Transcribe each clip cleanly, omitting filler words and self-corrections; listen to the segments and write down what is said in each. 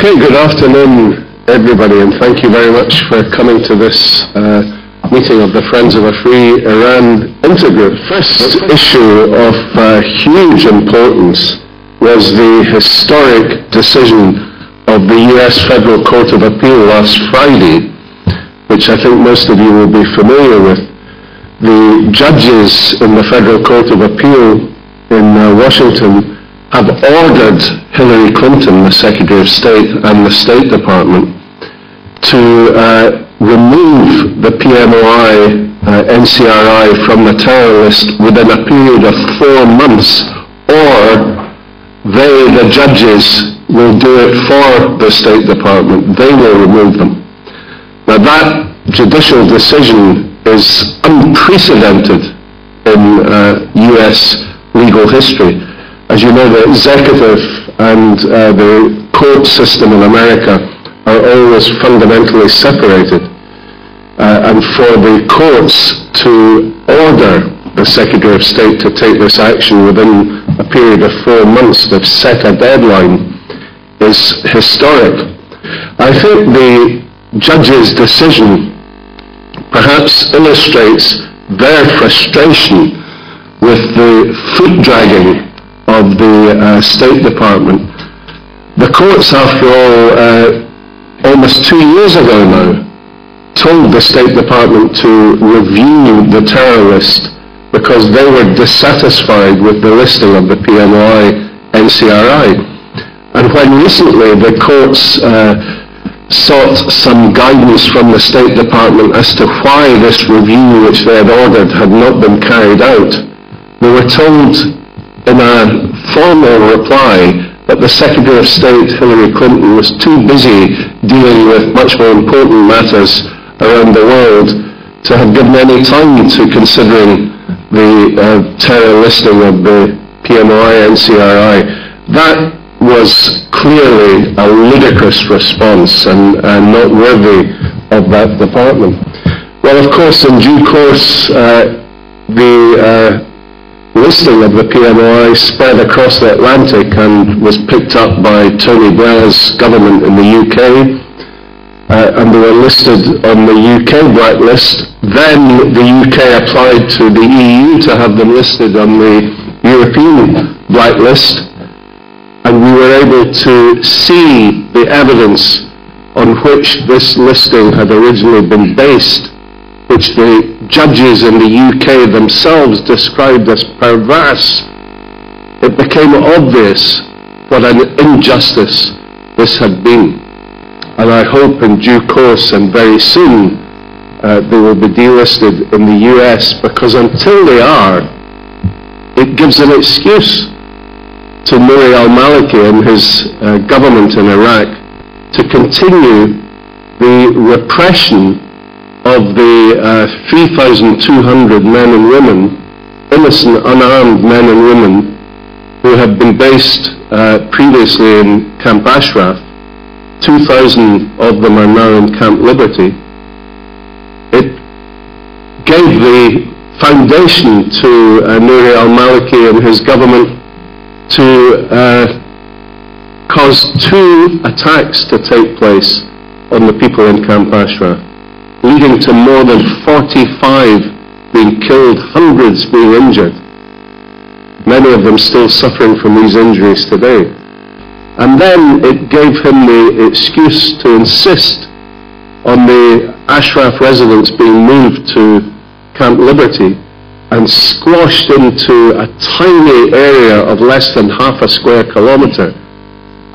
Okay, good afternoon, everybody, and thank you very much for coming to this meeting of the Friends of a Free Iran Intergroup. First issue of huge importance was the historic decision of the US Federal Court of Appeal last Friday, which I think most of you will be familiar with. The judges in the Federal Court of Appeal in Washington have ordered Hillary Clinton, the Secretary of State, and the State Department to remove the PMOI NCRI from the terror list within a period of 4 months, or they, the judges, will do it for the State Department. They will remove them. Now that judicial decision is unprecedented in US legal history. As you know, the executive and the court system in America are always fundamentally separated. And for the courts to order the Secretary of State to take this action within a period of 4 months, they've set a deadline, is historic. I think the judge's decision perhaps illustrates their frustration with the foot dragging of the State Department. The courts, after all, almost 2 years ago now, told the State Department to review the terror list because they were dissatisfied with the listing of the PMOI NCRI. And when recently the courts sought some guidance from the State Department as to why this review which they had ordered had not been carried out, they were told in a formal reply that the Secretary of State, Hillary Clinton, was too busy dealing with much more important matters around the world to have given any time to considering the terror listing of the PMOI NCRI. That was clearly a ludicrous response and not worthy of that department. Well, of course, in due course, the listing of the PMOI spread across the Atlantic and was picked up by Tony Blair's government in the UK, and they were listed on the UK blacklist. Then the UK applied to the EU to have them listed on the European blacklist, and we were able to see the evidence on which this listing had originally been based, which the judges in the UK themselves described as perverse. It became obvious what an injustice this had been. And I hope in due course and very soon they will be delisted in the US, because until they are, it gives an excuse to Nouri al-Maliki and his government in Iraq to continue the repression of the 3,200 men and women, innocent, unarmed men and women, who have been based previously in Camp Ashraf. 2,000 of them are now in Camp Liberty. It gave the foundation to Nouri al-Maliki and his government to cause 2 attacks to take place on the people in Camp Ashraf, leading to more than 45 being killed, hundreds being injured, many of them still suffering from these injuries today. And then it gave him the excuse to insist on the Ashraf residents being moved to Camp Liberty and squashed into a tiny area of less than half a square kilometre,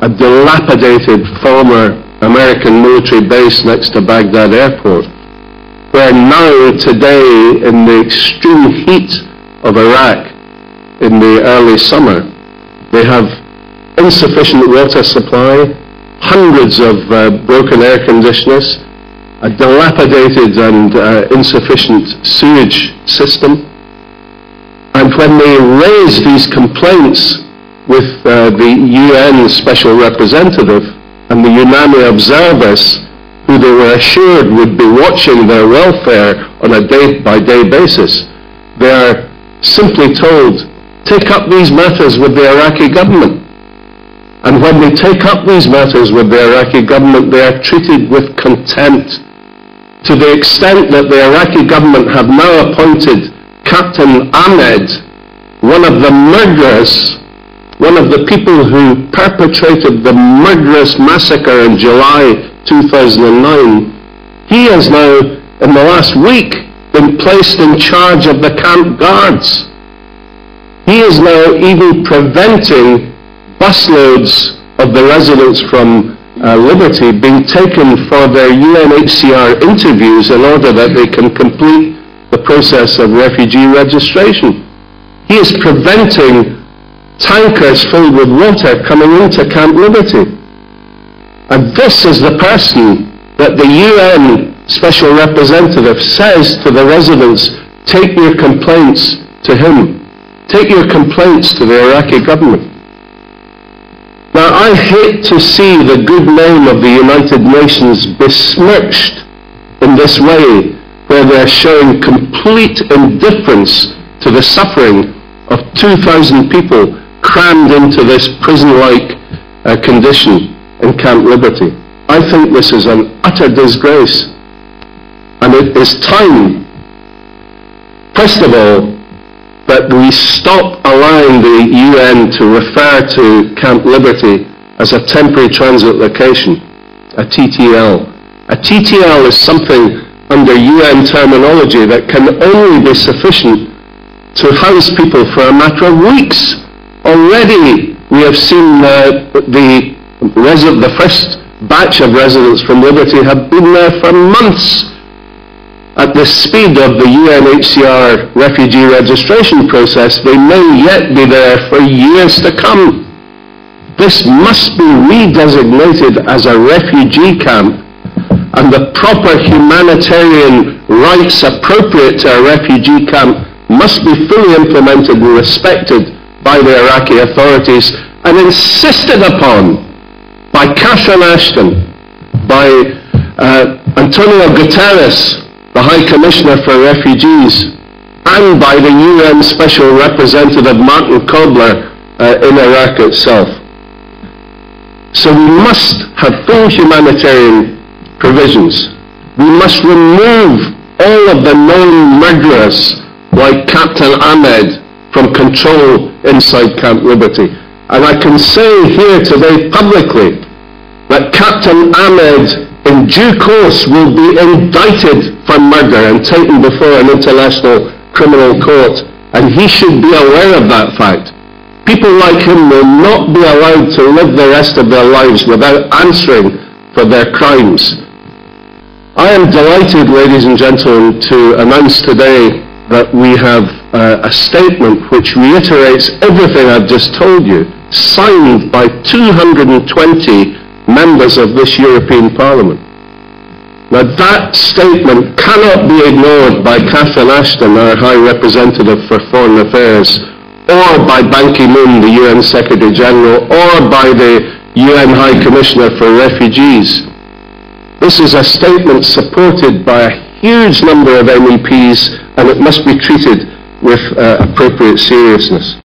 a dilapidated former American military base next to Baghdad airport, where now, today, in the extreme heat of Iraq in the early summer, they have insufficient water supply, hundreds of broken air conditioners, a dilapidated and insufficient sewage system. And when they raised these complaints with the UN Special Representative and the UNAMI observers, who they were assured would be watching their welfare on a day-by-day basis, they are simply told, take up these matters with the Iraqi government. And when they take up these matters with the Iraqi government, they are treated with contempt, to the extent that the Iraqi government have now appointed Captain Ahmed, one of the murderers, one of the people who perpetrated the murderous massacre in July 2009. He has now, in the last week, been placed in charge of the camp guards. He is now even preventing busloads of the residents from Liberty being taken for their UNHCR interviews in order that they can complete the process of refugee registration. He is preventing tankers filled with water coming into Camp Liberty. And this is the person that the UN Special Representative says to the residents, take your complaints to him. Take your complaints to the Iraqi government. Now, I hate to see the good name of the United Nations besmirched in this way, where they're showing complete indifference to the suffering of 2,000 people crammed into this prison-like condition in Camp Liberty. I think this is an utter disgrace. And it is time, first of all, that we stop allowing the UN to refer to Camp Liberty as a temporary transit location, a TTL. A TTL is something under UN terminology that can only be sufficient to house people for a matter of weeks. Already we have seen the first batch of residents from Liberty have been there for months. At the speed of the UNHCR refugee registration process, they may yet be there for years to come. This must be redesignated as a refugee camp, and the proper humanitarian rights appropriate to a refugee camp must be fully implemented and respected by the Iraqi authorities and insisted upon by Catherine Ashton, by Antonio Guterres, the High Commissioner for Refugees, and by the UN Special Representative Martin Kobler in Iraq itself. So we must have full humanitarian provisions. We must remove all of the known murderers like Captain Ahmed from control inside Camp Liberty. And I can say here today publicly that Captain Ahmed in due course will be indicted for murder and taken before an international criminal court, and he should be aware of that fact. People like him will not be allowed to live the rest of their lives without answering for their crimes. I am delighted, ladies and gentlemen, to announce today that we have a statement which reiterates everything I've just told you, signed by 220 members of this European Parliament. Now that statement cannot be ignored by Catherine Ashton, our High Representative for Foreign Affairs, or by Ban Ki-moon, the UN Secretary General, or by the UN High Commissioner for Refugees. This is a statement supported by a huge number of MEPs, and it must be treated with appropriate seriousness.